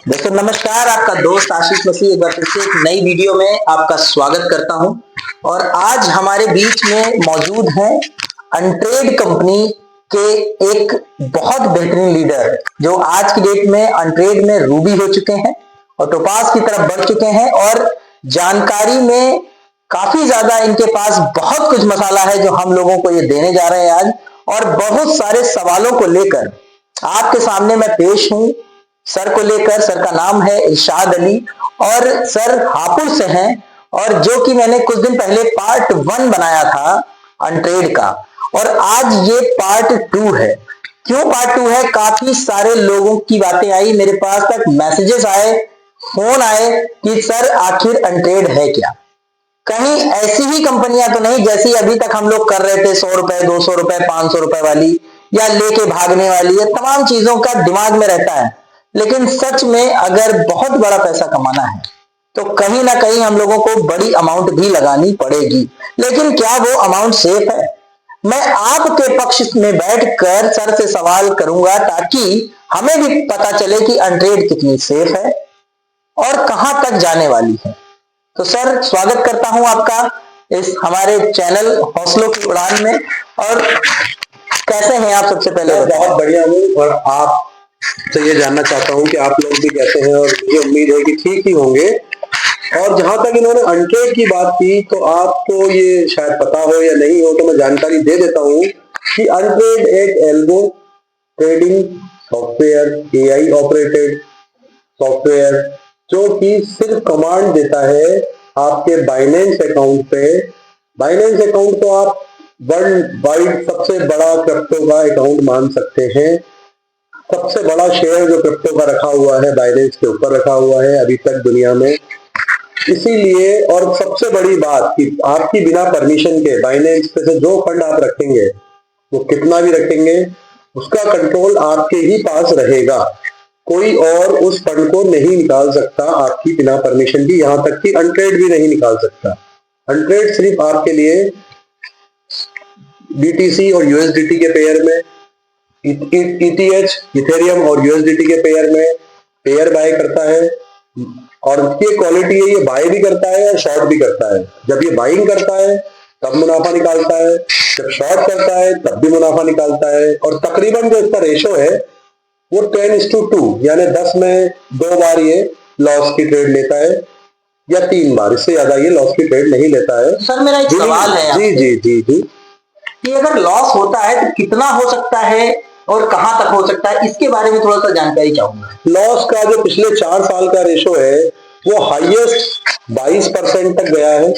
दोस्तों नमस्कार, आपका दोस्त आशीष मसीह एक बार फिर से एक नई वीडियो में आपका स्वागत करता हूं। और आज हमारे बीच में मौजूद हैं अनट्रेड कंपनी के एक बहुत बेहतरीन लीडर जो आज की डेट में अनट्रेड में रूबी हो चुके हैं और टोपाज की तरफ बढ़ चुके हैं और जानकारी में काफी ज्यादा इनके पास बहुत कुछ मसाला है जो हम लोगों को ये देने जा रहे हैं आज। और बहुत सारे सवालों को लेकर आपके सामने मैं पेश हूं सर को लेकर। सर का नाम है इरशाद अली और सर हापुड़ से हैं और जो कि मैंने कुछ दिन पहले पार्ट 1 बनाया था अनट्रेड का और आज ये पार्ट 2 है। क्यों पार्ट 2 है? काफी सारे लोगों की बातें आई, मेरे पास तक मैसेजेस आए, फोन आए कि सर आखिर अनट्रेड है क्या? कहीं ऐसी ही कंपनियां तो नहीं जैसी अभी तक हम लोग कर रहे थे 100 रुपए 200 रुपए 500 रुपए वाली या लेके भागने वाली, ये तमाम चीजों का दिमाग में रहता है। लेकिन सच में अगर बहुत बड़ा पैसा कमाना है तो कहीं ना कहीं हम लोगों को बड़ी अमाउंट भी लगानी पड़ेगी। लेकिन क्या वो अमाउंट सेफ है? मैं आपके पक्ष में बैठकर सर से सवाल करूंगा ताकि हमें भी पता चले कि अनट्रेड कितनी सेफ है और कहां तक जाने वाली है। तो सर स्वागत करता हूं आपका इस हमारे चैनल हौसलों की उड़ान में। और कैसे हैं आप? सबसे पहले बहुत बढ़िया हूँ और आप तो ये जानना चाहता हूँ कि आप लोग भी कैसे हैं और मुझे उम्मीद है कि ठीक ही होंगे। और जहां तक इन्होंने अनट्रेड की बात की तो आपको ये शायद पता हो या नहीं हो तो मैं जानकारी दे देता हूँ कि अनट्रेड एक algo trading software, AI operated software जो कि सिर्फ कमांड देता है आपके बाइनेंस अकाउंट पे। बाइनेंस अकाउंट को आप वर्ल्ड वाइड सबसे बड़ा क्रिप्टो का अकाउंट मान सकते हैं। सबसे बड़ा शेयर जो क्रिप्टो का रखा हुआ है बाइनेंस के ऊपर रखा हुआ है अभी तक दुनिया में। इसीलिए और सबसे बड़ी बात कि आपकी बिना परमिशन के बाइनेंस पे से जो फंड आप रखेंगे वो कितना भी रखेंगे उसका कंट्रोल आपके ही पास रहेगा। कोई और उस फंड को नहीं निकाल सकता आपकी बिना परमिशन की, यहां तक कि अनट्रेड भी नहीं निकाल सकता। अनट्रेड सिर्फ आपके लिए बीटीसी और यूएसडीटी के पेयर में, ETH इथेरियम और यूएसडीटी के पेयर में पेयर बाय करता है। और इसकी क्वालिटी है ये बाय भी करता है और शॉर्ट भी करता है। जब ये बाइंग करता है तब मुनाफा निकालता है, जब शॉर्ट करता है तब भी मुनाफा निकालता है। और तकरीबन जो इसका रेशो है वो 10:2 यानी 10 में 2 बार ये लॉस की ट्रेड लेता है या 3 बार, इससे ज्यादा ये लॉस की ट्रेड नहीं लेता है। सर मेरा एक सवाल है जी जी जी जी कि अगर लॉस होता है तो कितना हो सकता है और कहां तक हो सकता है, इसके बारे में थोड़ा सा जानकारी चाहूंगा। लॉस का जो पिछले 4 साल का रेशो है वो हाईएस्ट 22% तक गया है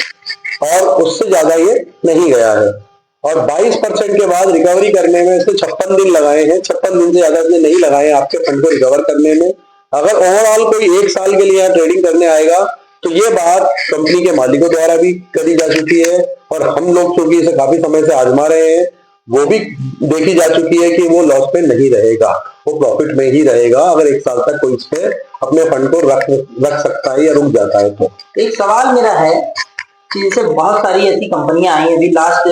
और उससे ज्यादा ये नहीं गया है। और 22% के बाद रिकवरी करने में इसने 56 दिन लगाए हैं। 56 दिन से ज्यादा इसने नहीं लगाए आपके फंड को रिकवर करने में। अगर ओवरऑल कोई 1 साल के लिए यहाँ ट्रेडिंग करने आएगा तो ये बात कंपनी के मालिकों द्वारा भी करी जा चुकी है और हम लोग क्योंकि इसे काफी समय से आजमा रहे हैं वो भी देखी जा चुकी है कि वो लॉस पे नहीं रहेगा, वो प्रॉफिट में ही रहेगा अगर 1 साल तक कोई इस पे अपने फंड को रख सकता है या रुक जाता है। तो एक सवाल मेरा है कि जैसे बहुत सारी ऐसी कंपनियां आई, अभी लास्ट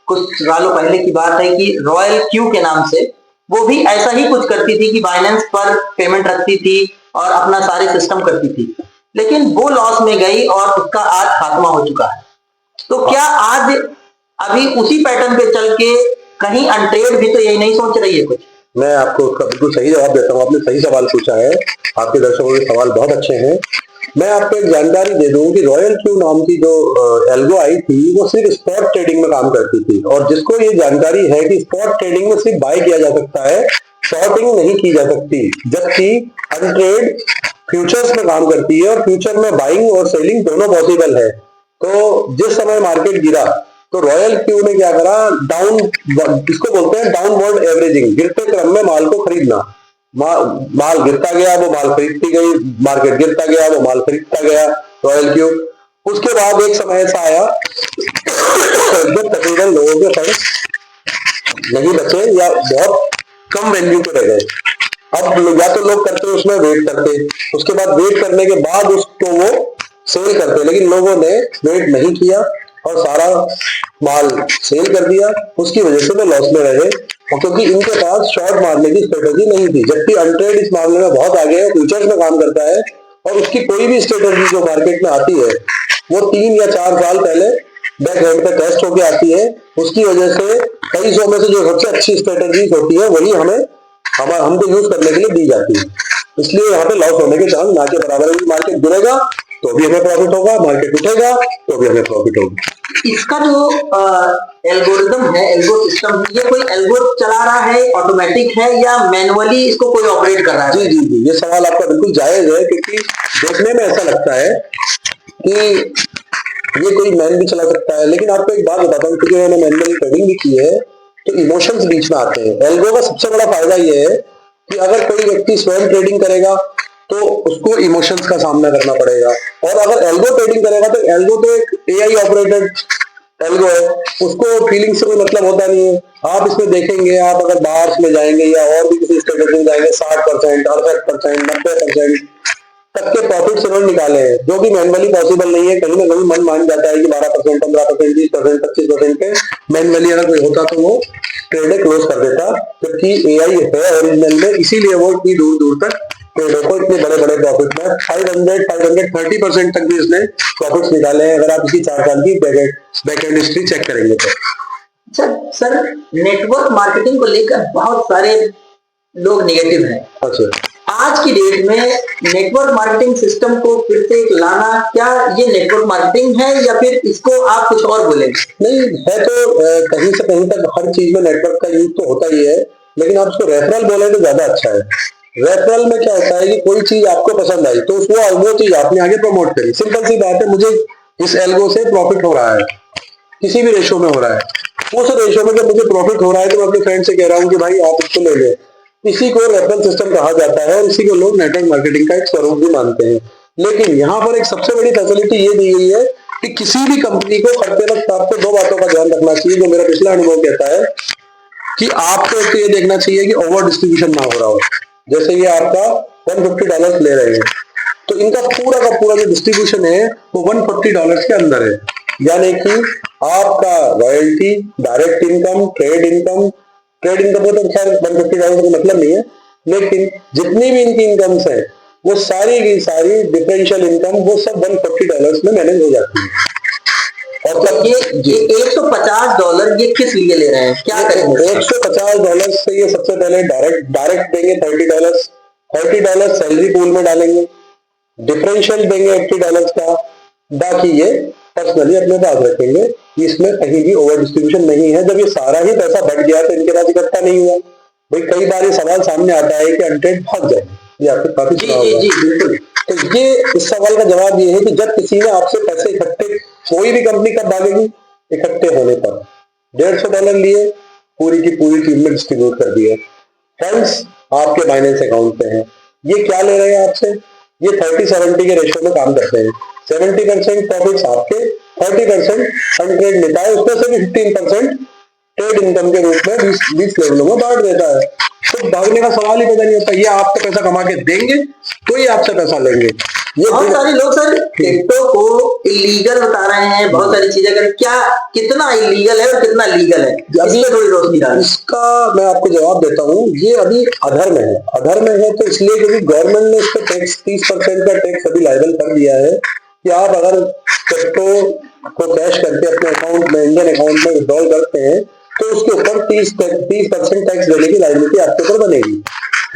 कुछ सालों पहले की बात है कि रॉयल क्यू के नाम से वो भी ऐसा ही कुछ करती थी कि बाइनेंस पर पेमेंट रखती थी और अपना सारे सिस्टम करती थी, लेकिन वो लॉस में गई और उसका आज खात्मा हो चुका है। तो क्या आज अभी उसी पैटर्न पे चल के कहीं अनट्रेड भी तो यही नहीं सोच रही है कुछ? मैं आपको उसका बिल्कुल सही जवाब देता हूँ। आपने सही सवाल पूछा है, आपके दर्शकों के सवाल बहुत अच्छे हैं। मैं आपको एक जानकारी दे दूं कि रॉयल क्यू नाम की जो एल्गो आई थी वो सिर्फ स्पॉट ट्रेडिंग में काम करती थी और जिसको ये जानकारी है कि स्पॉट ट्रेडिंग में सिर्फ बाय किया जा सकता है, शॉर्टिंग नहीं की जा सकती। जबकि अनट्रेड फ्यूचर्स में काम करती है और फ्यूचर में बाइंग और सेलिंग दोनों पॉसिबल है। तो जिस समय मार्केट गिरा तो रॉयल क्यू ने क्या करा, डाउन, इसको बोलते हैं डाउनवर्ड एवरेजिंग, गिरते क्रम में माल को खरीदना। माल गिरता गया वो माल खरीदती गई, मार्केट गिरता गया वो माल खरीदता गया रॉयल क्यू। उसके बाद एक समय ऐसा आया जब तकरीबन लोगों के फंड नहीं बचे या बहुत कम वैल्यू पे रह गए। अब या तो लोग करते उसमें वेट करते, उसके बाद वेट करने के बाद उसको वो सेल करते, लेकिन लोगों ने वेट नहीं किया और सारा माल सेल कर दिया। उसकी वजह से वो लॉस में रहे और क्योंकि इनके पास शॉर्ट मारने की स्ट्रेटेजी नहीं थी, जबकि अनट्रेड इस मामले में बहुत आगे है, फ्यूचर्स में काम करता है और उसकी कोई भी स्ट्रेटेजी जो मार्केट में आती है वो 3 या 4 साल पहले बैक एंड पे टेस्ट होके आती है। उसकी वजह से कई सौ में से जो सबसे अच्छी स्ट्रेटेजी होती है वही हमको यूज करने के लिए दी जाती है। इसलिए यहाँ पे लॉस होने के चांस ना के बराबर है। मार्केट गिरेगा तो भी हमें प्रॉफिट होगा, मार्केट उठेगा तो भी हमें प्रॉफिट होगा। इसका जो एल्गोरिदम है, एल्गो सिस्टम, ये कोई एल्गो चला रहा है, ऑटोमेटिक है या मैनुअली इसको कोई ऑपरेट कर रहा है? जी जी जी, ये सवाल आपका बिल्कुल जायज है, क्योंकि देखने में ऐसा लगता है कि ये कोई मैन भी चला सकता है, लेकिन आपको एक बात बताता हूँ, क्योंकि मैंने मैनुअली ट्रेडिंग भी की है, तो इमोशंस बीच में आते हैं। एल्गो का सबसे बड़ा फायदा ये है कि अगर कोई व्यक्ति स्वयं ट्रेडिंग करेगा तो उसको इमोशंस का सामना करना पड़ेगा, और अगर एल्गो ट्रेडिंग करेगा तो एल्गो तो एक एआई ऑपरेटेड एल्गो है, उसको फीलिंग से कोई मतलब होता नहीं है। आप इसमें देखेंगे, आप अगर बाहर में जाएंगे या और भी किसी स्ट्रेटेजी में जाएंगे, 60%, 68%, 90% तक के प्रॉफिट इन्होंने निकाले हैं, जो कि मैनुअली पॉसिबल नहीं है। कहीं ना कहीं मन मान जाता है कि 12%, 15%, 20%, 25% पे मैनुअली अगर कोई होता तो वो ट्रेड क्लोज कर देता, जबकि एआई है ओरिजिनल में, इसीलिए वो इतनी दूर दूर तक ट्रेडर को इतने बड़े बड़े प्रॉफिट में 530% तक भी इसने प्रॉफिट्स निकाले हैं, अगर आप इसकी 4 साल की बैक एंड हिस्ट्री चेक करेंगे तो। अच्छा सर, नेटवर्क मार्केटिंग को लेकर बहुत सारे लोग नेगेटिव हैं। अच्छा, आज की डेट में नेटवर्क मार्केटिंग सिस्टम को फिर से लाना, क्या ये नेटवर्क मार्केटिंग है या फिर इसको आप कुछ और बोलेंगे? नहीं है तो कहीं से कहीं तक हर चीज में नेटवर्क का यूज तो होता ही है, लेकिन आप उसको रेफरल बोले तो ज्यादा अच्छा है। रेफरल में क्या होता है कि कोई चीज आपको पसंद आई तो वो चीज आपने आगे प्रमोट करी। सिंपल सी बात है, मुझे इस एल्गो से प्रॉफिट हो रहा है, किसी भी रेशो में हो रहा है, उस रेशो में जब मुझे प्रॉफिट हो रहा है तो मैं अपने फ्रेंड से कह रहा हूँ कि भाई आप इसको ले ले। इसी को रेफरल सिस्टम कहा जाता है और इसी को लोग नेटवर्क मार्केटिंग का एक स्वरूप भी मानते हैं। लेकिन यहाँ पर एक सबसे बड़ी फैसिलिटी ये दी गई है कि किसी भी कंपनी को करते वक्त आपको 2 बातों का ध्यान रखना चाहिए, जो मेरा पिछला अनुभव कहता है कि आपको तो ये देखना चाहिए कि ओवर डिस्ट्रीब्यूशन ना हो रहा हो। जैसे ये आपका $150 ले रहे हैं, तो इनका पूरा का पूरा जो डिस्ट्रीब्यूशन है वो $140 के अंदर है, यानी कि आपका royalty, direct income, trade income को तो खैर $150 का मतलब नहीं है, लेकिन जितनी भी इनकी इनकम्स है वो सारी की सारी डिफरेंशियल इनकम वो सब $140 में मैनेज हो जाती है। और ये $150 ये किस लिए ले रहे हैं, क्या करेंगे? $150 से ये सबसे पहले डायरेक्ट देंगे $30 सैलरी पूल में डालेंगे, डिफरेंशियल देंगे $80 का, बाकी ये पर्सनली अपने पास रखेंगे। इसमें कहीं भी ओवर डिस्ट्रीब्यूशन नहीं है। जब ये सारा ही पैसा बढ़ गया तो इनके पास इकट्ठा नहीं हुआ। भाई कई बार ये सवाल सामने आता है कि अनट्रेड भाग जाए, ये आपको काफी सुना होगा। जी बिल्कुल। तो ये इस सवाल का जवाब ये है कि जब किसी ने आपसे पैसे इकट्ठे, कोई भी कंपनी कब भागेगी? इकट्ठे होने पर। $150 लिए, पूरी की पूरी टीम में डिस्ट्रीब्यूट कर दिए, फंड्स आपके बाइनेंस अकाउंट पे हैं। ये क्या ले रहे हैं आपसे? ये 30-70 के रेशियो में काम करते हैं। 70% प्रॉफिट्स आपके, 30% अनट्रेड लेता है, उसमें से भी 15% ट्रेड इनकम के रूप में 20 लेवलों में बांट देता है। तो भागने का सवाल ही पैदा नहीं होता। ये आपको पैसा कमा के देंगे तो ये आपसे पैसा लेंगे। ये बहुत सारे लोग सर क्रिप्टो को इलीगल बता रहे हैं, बहुत सारी चीजें कर, क्या कितना इलीगल है और कितना लीगल है, इसमें थोड़ी रोशनी डालें। इसका मैं आपको जवाब देता हूँ। ये अभी अधर में है तो इसलिए क्योंकि गवर्नमेंट ने इस पर टैक्स 30% का टैक्स अभी लायबल कर दिया है कि आप अगर क्रिप्टो को कैश करके अपने अकाउंट में, इंडियन अकाउंट में विड्रॉल करते हैं तो उसके ऊपर 30% टैक्स देने की लायबिलिटी आपके ऊपर बनेगी।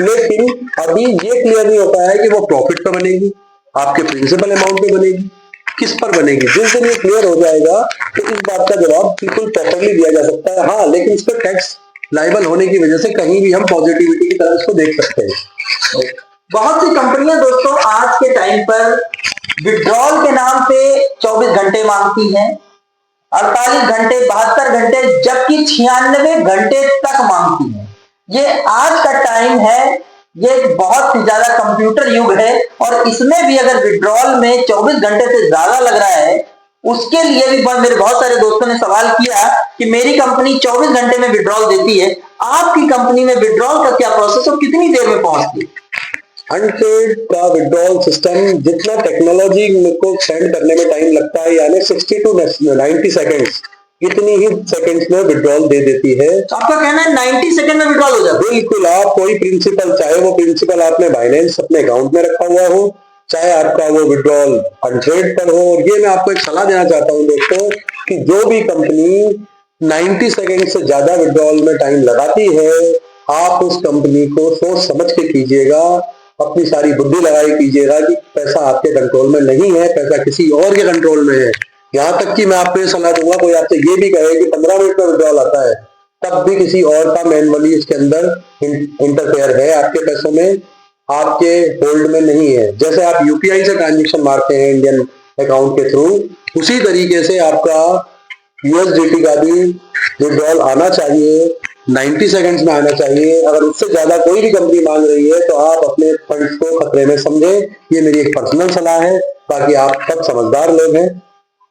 लेकिन अभी ये क्लियर नहीं होता है कि वो प्रॉफिट पर बनेगी, आपके प्रिंसिपल अमाउंट पे बनेगी, किस पर बनेगी। जिस दिन ये क्लियर हो जाएगा तो इस बात का जवाब बिल्कुल प्रॉपरली दिया जा सकता है। हाँ, लेकिन इस पर टैक्स लायबल होने की वजह से कहीं भी हम पॉजिटिविटी की तरह इसको देख सकते हैं। बहुत सी कंपनियां दोस्तों आज के टाइम पर विड्रॉल के नाम पे 24 घंटे मांगती हैं, 48 घंटे, 72 घंटे, जबकि 96 घंटे तक मांगती है। ये आज का टाइम है, ये बहुत ही ज्यादा कंप्यूटर युग है और इसमें भी अगर विड्रॉल में 24 घंटे से ज्यादा लग रहा है, उसके लिए भी मेरे बहुत सारे दोस्तों ने सवाल किया कि मेरी कंपनी 24 घंटे में विड्रॉल देती है, आपकी कंपनी में विड्रॉल का क्या प्रोसेस और कितनी देर में पहुंचती है? अनट्रेड का विड्रॉल सिस्टम जितना टेक्नोलॉजी को सेंड करने में टाइम लगता है, यानी 60 to 90 सेकेंड्स, इतनी ही सेकंड्स में विड्रॉल दे देती है। तो आपका कहना है 90 सेकंड में विड्रॉल हो जाता है? बिल्कुल। आप कोई प्रिंसिपल, चाहे वो प्रिंसिपल आपने बाइनेंस अपने अकाउंट में रखा हुआ हो, चाहे आपका वो विड्रॉल अनट्रेड पर हो। और ये मैं आपको एक सलाह देना चाहता हूं दोस्तों कि जो भी कंपनी 90 सेकंड से ज्यादा विड्रॉल में टाइम लगाती है, आप उस कंपनी को सोच समझ के कीजिएगा, अपनी सारी बुद्धि लगाई कीजिएगा कि पैसा आपके कंट्रोल में नहीं है, पैसा किसी और के कंट्रोल में है। यहाँ तक कि मैं आपको ये सलाह दूंगा, कोई आपसे ये भी कहे कि 15 मिनट में विड्रॉल आता है, तब भी किसी और का मैनुअली इसके अंदर इंटरफेयर है आपके पैसों में, आपके होल्ड में नहीं है। जैसे आप यूपीआई से ट्रांजेक्शन मारते हैं इंडियन अकाउंट के थ्रू, उसी तरीके से आपका यूएसडीटी का भी विड्रॉल आना चाहिए, 90 सेकंड्स में आना चाहिए। अगर उससे ज्यादा कोई भी कंपनी मांग रही है तो आप अपने फंड्स को खतरे में समझें। ये मेरी एक पर्सनल सलाह है, बाकी आप सब समझदार लोग हैं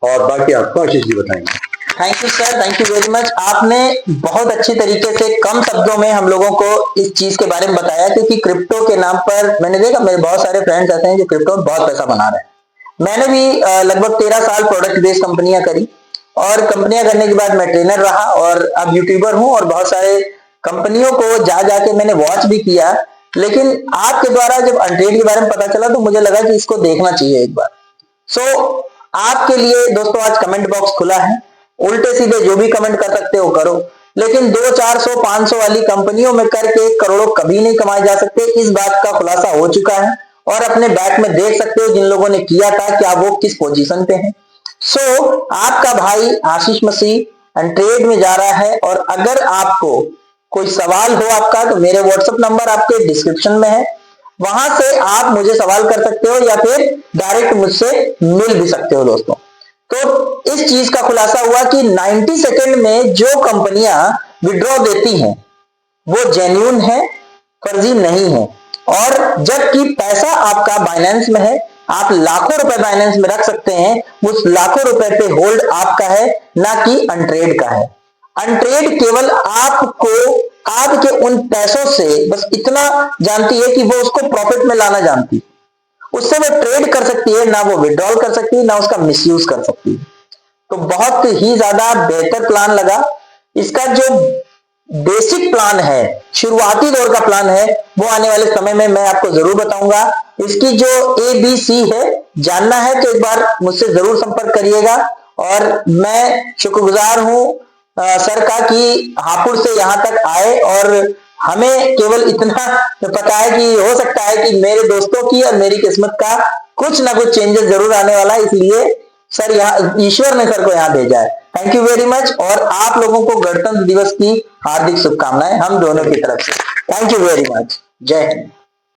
और बाकी आपको आशीष जी बताएंगे। Thank you sir, thank you very much. आपने बहुत अच्छी तरीके से कम शब्दों में हम लोगों को इस चीज के बारे में बताया, क्योंकि क्रिप्टो के नाम पर मैंने देखा मेरे बहुत सारे फ्रेंड्स ऐसे हैं जो क्रिप्टो में बहुत पैसा बना रहे हैं। मैंने भी लगभग 13 साल प्रोडक्ट बेस्ड कंपनियां करी, और कंपनियां करने के बाद मैं ट्रेनर रहा और अब यूट्यूबर हूं, और बहुत सारे कंपनियों को जा जाके मैंने वॉच भी किया। लेकिन आपके द्वारा जब अनट्रेड के बारे में पता चला तो मुझे लगा कि इसको देखना चाहिए एक बार। सो आपके लिए दोस्तों आज कमेंट बॉक्स खुला है, उल्टे सीधे जो भी कमेंट कर सकते हो करो, लेकिन 200, 400, 500 वाली कंपनियों में करके करोड़ों कभी नहीं कमाए जा सकते। इस बात का खुलासा हो चुका है, और अपने बैक में देख सकते हो जिन लोगों ने किया था क्या वो किस पोजीशन पे हैं। सो आपका भाई आशीष मसीह अनट्रेड में जा रहा है, और अगर आपको कोई सवाल हो आपका तो मेरे व्हाट्सएप नंबर आपके डिस्क्रिप्शन में है, वहां से आप मुझे सवाल कर सकते हो या फिर डायरेक्ट मुझसे मिल भी सकते हो दोस्तों। तो इस चीज का खुलासा हुआ कि 90 सेकंड में जो कंपनियां विड्रॉ देती हैं वो जेन्युइन है, फर्जी नहीं है। और जबकि पैसा आपका बाइनेंस में है, आप लाखों रुपए बाइनेंस में रख सकते हैं, उस लाखों रुपए पे होल्ड आपका है, ना कि अनट्रेड का है। अनट्रेड केवल आपको आपके उन पैसों से बस इतना जानती है कि वो उसको प्रॉफिट में लाना जानती है, उससे वो ट्रेड कर सकती है, ना वो विड्रॉल कर सकती है, ना उसका मिसयूज कर सकती है। तो बहुत ही ज्यादा बेहतर प्लान लगा। इसका जो बेसिक प्लान है, शुरुआती दौर का प्लान है, वो आने वाले समय में मैं आपको जरूर बताऊंगा। इसकी जो ABC है, जानना है तो एक बार मुझसे जरूर संपर्क करिएगा। और मैं शुक्रगुजार हूं सर का कि हापुड़ से यहां तक आए, और हमें केवल इतना पता है कि हो सकता है कि मेरे दोस्तों की और मेरी किस्मत का कुछ ना कुछ चेंजेस जरूर आने वाला है, इसलिए सर यहाँ ईश्वर ने सर को यहाँ भेजा है। थैंक यू वेरी मच, और आप लोगों को गणतंत्र दिवस की हार्दिक शुभकामनाएं हम दोनों की तरफ से। Thank you very much. जय हिंद।